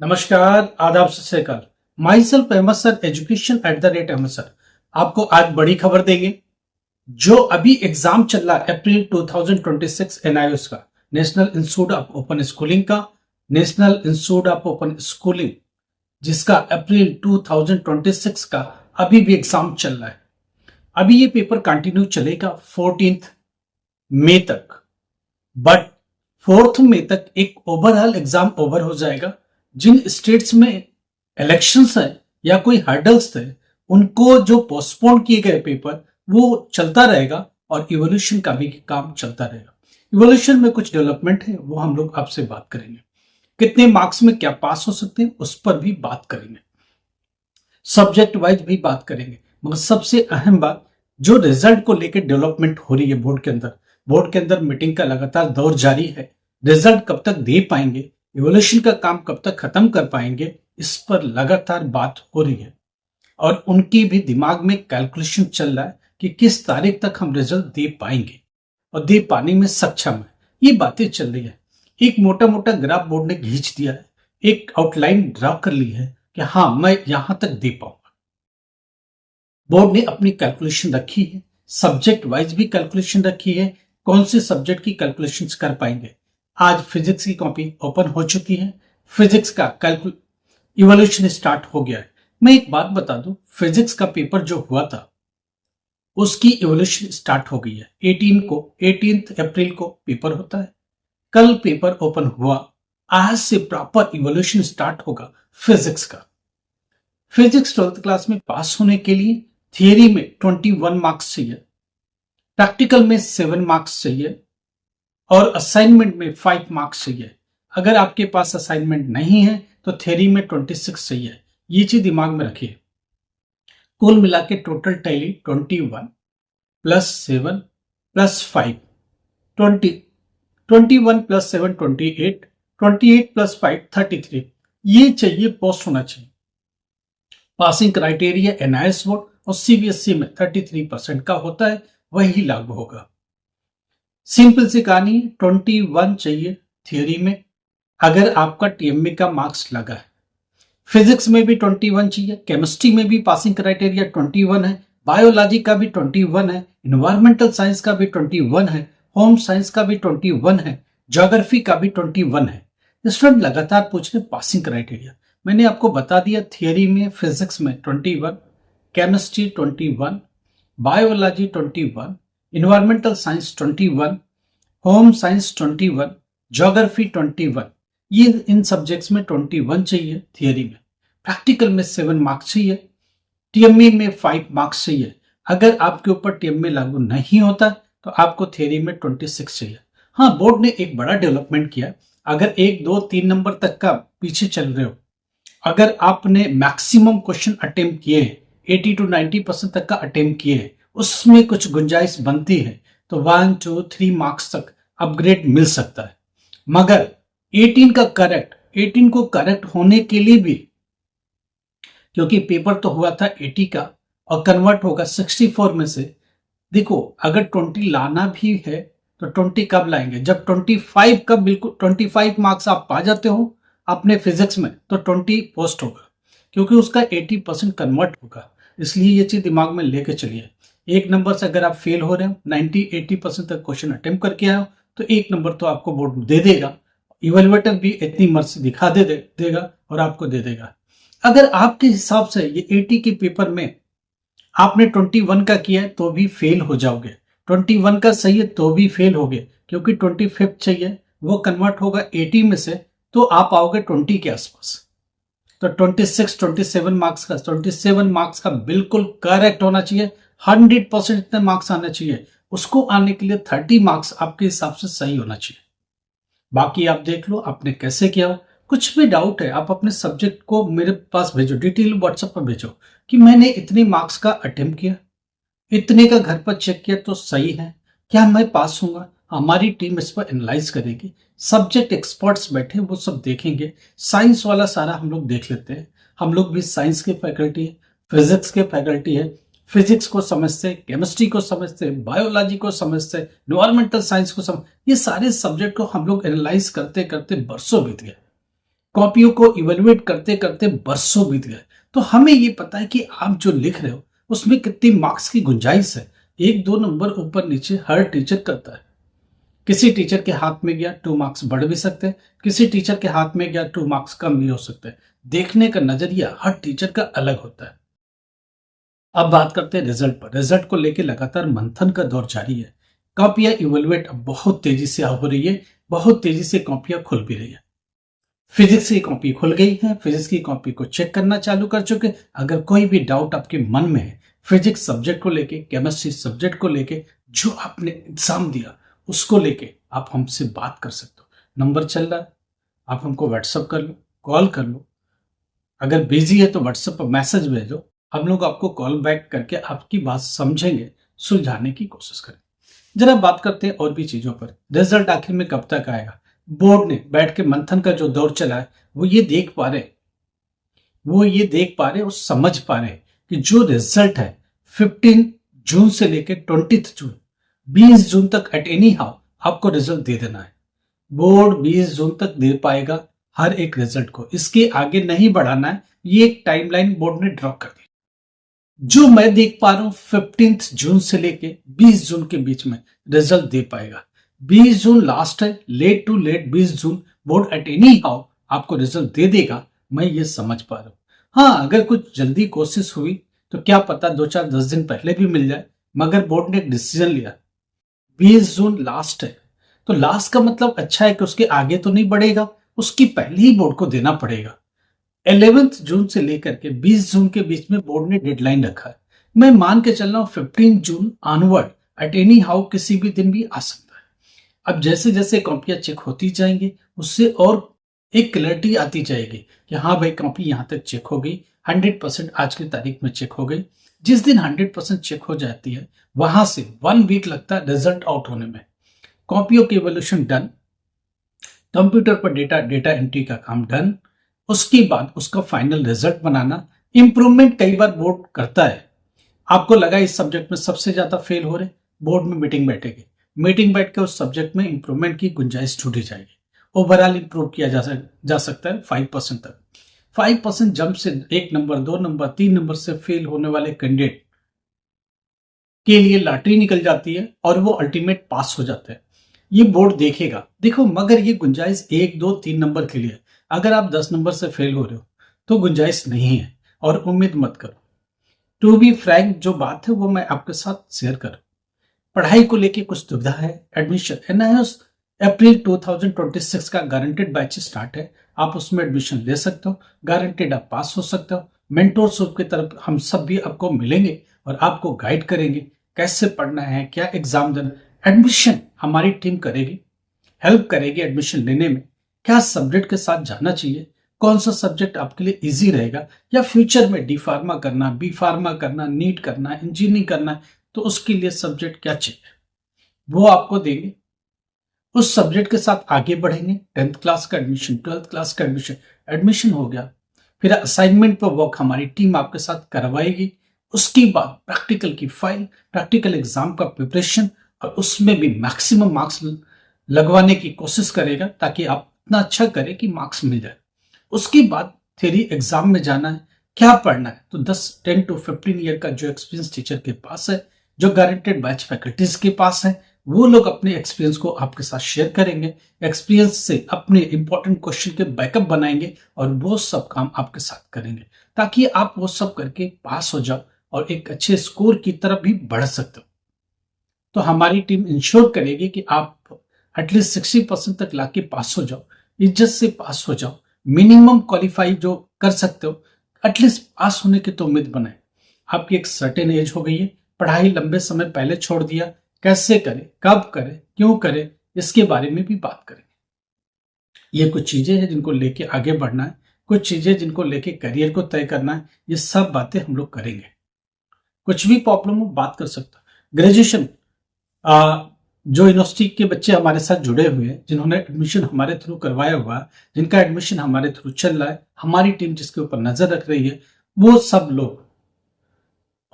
नमस्कार, आदाब, सत श्री अकाल। My self Ahmad sir, education @Ahmad sir. आपको आज बड़ी खबर देंगे। जो अभी एग्जाम चल रहा है अप्रैल 2026 एनआईओएस का, national institute of open schooling का, national institute of open schooling, जिसका अप्रैल 2026 का अभी भी एग्जाम चल रहा है। अभी ये पेपर कंटिन्यू चलेगा 14 मई तक, बट 4 मई तक एक ओवरऑल एग्जाम ओवर हो जाएगा। जिन स्टेट्स में इलेक्शंस है या कोई हर्डल्स थे, उनको जो पोस्टपोन किए गए पेपर वो चलता रहेगा और इवोल्यूशन का भी काम चलता रहेगा। इवोल्यूशन में कुछ डेवलपमेंट है, वो हम लोग आपसे बात करेंगे। कितने मार्क्स में क्या पास हो सकते हैं उस पर भी बात करेंगे, सब्जेक्ट वाइज भी बात करेंगे। मगर सबसे अहम बात, जो रिजल्ट को लेकर डेवलपमेंट हो रही है बोर्ड के अंदर मीटिंग का लगातार दौर जारी है। रिजल्ट कब तक दे पाएंगे, इवोल्यूशन का काम कब तक खत्म कर पाएंगे, इस पर लगातार बात हो रही है और उनकी भी दिमाग में कैलकुलेशन चल रहा है कि किस तारीख तक हम रिजल्ट दे पाएंगे और दे पाने में सक्षम है। ये बातें चल रही है। एक मोटा मोटा ग्राफ बोर्ड ने खींच दिया है, एक आउटलाइन ड्रा कर ली है कि हाँ, मैं यहां तक दे पाऊंगा। बोर्ड ने अपनी कैलकुलेशन रखी है, सब्जेक्ट वाइज भी कैलकुलेशन रखी है, कौन से सब्जेक्ट की कैलकुलेशंस कर पाएंगे। आज फिजिक्स की कॉपी ओपन हो चुकी है, फिजिक्स का इवोल्यूशन स्टार्ट हो गया है। मैं एक बात बता दूं, फिजिक्स का पेपर जो हुआ था उसकी इवोल्यूशन स्टार्ट हो गई है। 18 अप्रैल को पेपर होता है, कल पेपर ओपन हुआ, आज से प्रॉपर इवोल्यूशन स्टार्ट होगा फिजिक्स का। फिजिक्स 12th क्लास में पास होने के लिए थियरी में 21 मार्क्स चाहिए, प्रैक्टिकल में 7 मार्क्स चाहिए और असाइनमेंट में 5 मार्क्स चाहिए। अगर आपके पास असाइनमेंट नहीं है तो थ्योरी में 26 चाहिए। ये चीज दिमाग में रखिए। कुल मिला के total tally 21 plus 7 plus 5 20, 21 plus 7 28, 28 plus 5 33। ये चाहिए, पोस्ट होना चाहिए। पासिंग क्राइटेरिया एनआईएस बोर्ड और सीबीएसई में 33% का होता है, वही लागू होगा। सिंपल सी कहानी, 21 चाहिए थियोरी में अगर आपका टीएमए का मार्क्स लगा है। फिजिक्स में भी 21 चाहिए, केमिस्ट्री में भी पासिंग क्राइटेरिया 21 है, बायोलॉजी का भी 21 है, इन्वायरमेंटल साइंस का भी 21 है, होम साइंस का भी 21 है, ज्योग्राफी का भी 21 है। स्टूडेंट लगातार पूछ रहे पासिंग क्राइटेरिया। मैंने आपको बता दिया, थियोरी में फिजिक्स में 21, chemistry 21, biology 21, environmental science 21, home science 21, geography 21। ये इन सब्जेक्ट्स में 21 चाहिए थियरी में। प्रैक्टिकल में 7 मार्क्स चाहिए, टीएमए में 5 मार्क्स चाहिए। अगर आपके ऊपर टीएमए लागू नहीं होता तो आपको थियरी में 26 चाहिए। हाँ, बोर्ड ने एक बड़ा डेवलपमेंट किया। अगर 1, 2, 3 नंबर तक का पीछे चल रहे हो, अगर आपने मैक्सिमम क्वेश्चन अटेम्प्ट किए, 80 to 90% तक का अटेम्प्ट किए, उसमें कुछ गुंजाइश बनती है तो 1, 2, 3 मार्क्स तक अपग्रेड मिल सकता है। मगर 18 को करेक्ट होने के लिए भी, क्योंकि पेपर तो हुआ था 80 का और कन्वर्ट होगा 64 में से। देखो, अगर 20 लाना भी है तो 20 कब लाएंगे, जब 25 का बिल्कुल 25 मार्क्स आप पा जाते हो अपने फिजिक्स में तो 20 पोस्ट होगा, क्योंकि उसका 80% कन्वर्ट होगा। इसलिए ये चीज दिमाग में लेके चलिए। एक नंबर से अगर आप फेल हो रहे हो, 90-80% तक क्वेश्चन अटेम्प्ट करके आए हो, तो 1 नंबर तो आपको बोर्ड दे देगा। इवेल्युएटर भी इतनी मर्जी दिखा देगा और आपको दे देगा। अगर आपके हिसाब से ये 80 के पेपर में आपने 21 का किया है तो भी फेल हो जाओगे, 21 का सही है तो भी फेल होगे, क्योंकि 25 चाहिए, वो कन्वर्ट होगा 80 में से, तो आप आओगे 20 के आसपास। तो 27 मार्क्स का बिल्कुल करेक्ट होना चाहिए, 100% इतने मार्क्स आने चाहिए। उसको आने के लिए 30 मार्क्स आपके हिसाब से सही होना चाहिए। बाकी आप देख लो आपने कैसे किया। कुछ भी डाउट है आप अपने सब्जेक्ट को मेरे पास भेजो, डिटेल व्हाट्सएप पर भेजो कि मैंने इतने मार्क्स का अटेम्प्ट किया, इतने का घर पर चेक किया तो सही है, क्या मैं पास होऊंगा। हमारी टीम इस पर एनालाइज करेगी, सब्जेक्ट एक्सपर्ट्स बैठे वो सब देखेंगे। साइंस वाला सारा हम लोग देख लेते हैं, हम लोग भी साइंस के फैकल्टी है, फिजिक्स के फैकल्टी है, फिजिक्स को समझते, केमिस्ट्री को समझते, बायोलॉजी को समझते, एनवायरमेंटल साइंस को समझ, ये सारे सब्जेक्ट को हम लोग एनालाइज करते करते बरसों बीत गए। कॉपियों को इवेलुएट करते करते बरसों बीत गए। तो हमें ये पता है कि आप जो लिख रहे हो उसमें कितनी मार्क्स की गुंजाइश है। 1-2 नंबर ऊपर नीचे हर टीचर करता है। किसी टीचर के हाथ में गया 2 मार्क्स बढ़ भी सकते हैं, किसी टीचर के हाथ में गया 2 मार्क्स कम भी हो सकते हैं। देखने का नजरिया हर टीचर का अलग होता है। अब बात करते हैं रिजल्ट पर। रिजल्ट को लेकर लगातार मंथन का दौर जारी है। कॉपियां इवेलुएट अब बहुत तेजी से हो रही है, बहुत तेजी से कॉपियां खुल भी रही है। फिजिक्स की कॉपी खुल गई है, फिजिक्स की कॉपी को चेक करना चालू कर चुके। अगर कोई भी डाउट आपके मन में है फिजिक्स सब्जेक्ट को लेके, केमिस्ट्री सब्जेक्ट को लेके, जो आपने एग्जाम दिया उसको लेके, आप हमसे बात कर सकते हो। नंबर चल रहा है, आप हमको व्हाट्सअप कर लो, कॉल कर लो। अगर बिजी है तो व्हाट्सएप पर मैसेज भेजो, हम लोग आपको कॉल बैक करके आपकी बात समझेंगे, सुलझाने की कोशिश करें। जरा बात करते हैं और भी चीजों पर। रिजल्ट आखिर में कब तक आएगा? बोर्ड ने बैठ के मंथन का जो दौर चला है वो ये देख पा रहे और समझ पा रहे कि जो रिजल्ट है 15 जून से लेकर 20 जून, 20 जून तक एट एनी हाउ आपको रिजल्ट दे देना है। बोर्ड 20 जून तक दे पाएगा हर एक रिजल्ट को, इसके आगे नहीं बढ़ाना है। ये एक टाइमलाइन बोर्ड ने ड्रॉ कर दी। जो मैं देख पा रहा हूं 15 जून से लेके 20 जून के बीच में रिजल्ट दे पाएगा। 20 जून लास्ट है, late to late 20 June board at any how आपको रिजल्ट दे देगा, मैं ये समझ पा रहा हूं। हाँ, अगर कुछ जल्दी कोशिश हुई तो क्या पता 2-4-10 दिन पहले भी मिल जाए, मगर बोर्ड ने एक डिसीजन लिया 20 जून लास्ट है। तो लास्ट का मतलब अच्छा है कि उसके आगे तो नहीं बढ़ेगा, उसकी पहले ही बोर्ड को देना पड़ेगा। 11 जून से लेकर के 20 जून के बीच में बोर्ड ने डेडलाइन रखा है। मैं मान के चल रहा हूं 15 जून ऑनवर्ड एट एनी हाउ किसी भी दिन भी आ सकता है। अब जैसे जैसे कॉपियां चेक होती जाएंगी उससे और एक क्लैरिटी आती जाएगी कि हाँ भाई कॉपी यहां तक चेक हो गई, 100% आज की तारीख में चेक हो गई। जिस दिन 100% चेक हो जाती है वहां से 1 वीक लगता है रिजल्ट आउट होने में। कॉपियों की इवोल्यूशन डन, कंप्यूटर पर डेटा एंट्री का काम डन, उसके बाद उसका फाइनल रिजल्ट बनाना। इंप्रूवमेंट कई बार बोर्ड करता है। आपको लगा इस सब्जेक्ट में सबसे ज्यादा फेल हो रहे, बोर्ड में मीटिंग बैठेगी, मीटिंग बैठ के उस सब्जेक्ट में इंप्रूवमेंट की गुंजाइश ढूंढी जाएगी। ओवरऑल इंप्रूव किया जा सकता है 5% तक। 5% जंप से 1 नंबर 2 नंबर 3 नंबर से फेल होने वाले कैंडिडेट के लिए लॉटरी निकल जाती है और वो अल्टीमेट पास हो जाता है। ये बोर्ड देखेगा। देखो, मगर ये गुंजाइश 1 2 3 नंबर के लिए। अगर आप 10 नंबर से फेल हो रहे हो तो गुंजाइश नहीं है और उम्मीद मत करो। टू बी फ्रैंक, जो बात है वो मैं आपके साथ शेयर करूं। पढ़ाई को लेके कुछ दुविधा है। एडमिशन एनआईओएस अप्रैल 2026 का गारंटेड बैच स्टार्ट है। आप उसमें एडमिशन ले सकते हो, गारंटेड आप पास हो सकते हो। मेंटोरशिप की तरफ हम सब भी आपको मिलेंगे और आपको गाइड करेंगे कैसे पढ़ना है, क्या एग्जाम देना। एडमिशन हमारी टीम करेगी, हेल्प करेगी एडमिशन लेने में। क्या सब्जेक्ट के साथ जाना चाहिए, कौन सा सब्जेक्ट आपके लिए इजी रहेगा, या फ्यूचर में डी फार्मा करना, बी फार्मा करना, नीट करना, इंजीनियरिंग करना, तो उसके लिए सब्जेक्ट क्या चाहिए वो आपको देंगे। उस सब्जेक्ट के साथ आगे बढ़ेंगे। 10th क्लास का एडमिशन, 12th क्लास का एडमिशन हो गया, फिर असाइनमेंट पर वर्क हमारी टीम आपके साथ करवाएगी। उसके बाद प्रैक्टिकल की फाइल, प्रैक्टिकल एग्जाम का प्रिपरेशन, और उसमें भी मैक्सिमम मार्क्स लगवाने की कोशिश करेगा ताकि आप इतना अच्छा करें कि मार्क्स मिल जाए। उसके बाद थ्योरी एग्जाम में जाना है, क्या पढ़ना है, तो 10 to 15 ईयर का जो एक्सपीरियंस टीचर के पास है, जो गारंटेड बैच फैकल्टीज के पास है, वो लोग अपने एक्सपीरियंस को आपके साथ शेयर करेंगे। एक्सपीरियंस से अपने इंपॉर्टेंट क्वेश्चन के बैकअप बनाएंगे और वो सब काम आपके साथ करेंगे ताकि आप वो सब करके पास हो जाओ और एक अच्छे स्कोर की तरफ भी बढ़ सकते हो। तो हमारी टीम इंश्योर करेगी कि आप एटलीस्ट 60% तक लाके पास हो जाओ, इज्जत से पास हो जाओ। मिनिमम क्वालिफाई जो कर सकते हो, एटलीस्ट पास होने की तो उम्मीद बनाए। आपकी एक सर्टेन एज हो गई है, पढ़ाई लंबे समय पहले छोड़ दिया, कैसे करें, कब करें, क्यों करें, इसके बारे में भी बात करेंगे। ये कुछ चीजें हैं जिनको लेके आगे बढ़ना है, कुछ चीजें जिनको लेके करियर को तय करना है। ये सब बातें हम लोग करेंगे। कुछ भी प्रॉब्लम हो बात कर सकते हो। ग्रेजुएशन जो यूनिवर्सिटी के बच्चे हमारे साथ जुड़े हुए हैं, जिन्होंने एडमिशन हमारे थ्रू करवाया हुआ, जिनका एडमिशन हमारे थ्रू चल रहा है, हमारी टीम जिसके ऊपर नजर रख रही है, वो सब लोग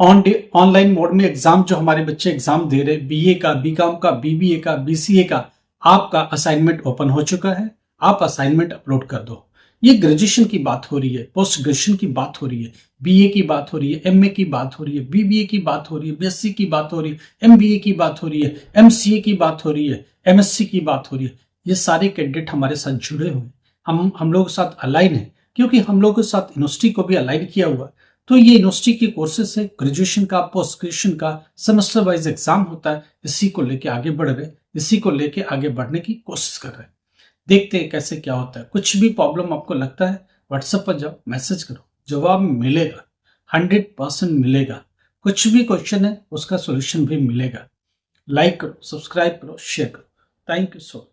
ऑनलाइन मोड में एग्जाम, जो हमारे बच्चे एग्जाम दे रहे, बीए का, बीकॉम का, बीबीए का, बीसीए का, आपका असाइनमेंट ओपन हो चुका है। आप असाइनमेंट अपलोड कर दो। ये ग्रेजुएशन की बात हो रही है, पोस्ट ग्रेजुएशन की बात हो रही है, बीए की बात हो रही है, एमए की बात हो रही है, बीबीए की बात हो रही है, बीएससी की बात हो रही है, एमबीए की बात हो रही है, एमसीए की बात हो रही है, एमएससी की बात हो रही है। ये सारे कैंडिडेट हमारे साथ जुड़े हुए हैं, हम लोगों के साथ अलाइन है, क्योंकि हम लोगों के साथ यूनिवर्सिटी को भी अलाइन किया हुआ। तो ये यूनिवर्सिटी के कोर्सेज है, ग्रेजुएशन का, पोस्ट ग्रेजुएशन का सेमेस्टर वाइज एग्जाम होता है। इसी को लेके आगे बढ़ रहे, इसी को लेके आगे बढ़ने की कोशिश कर रहे हैं। देखते हैं कैसे क्या होता है। कुछ भी प्रॉब्लम आपको लगता है, व्हाट्सएप पर जाओ, मैसेज करो, जवाब मिलेगा, 100% मिलेगा। कुछ भी क्वेश्चन है उसका सोल्यूशन भी मिलेगा। लाइक करो, सब्सक्राइब करो, शेयर करो। Thank you so much.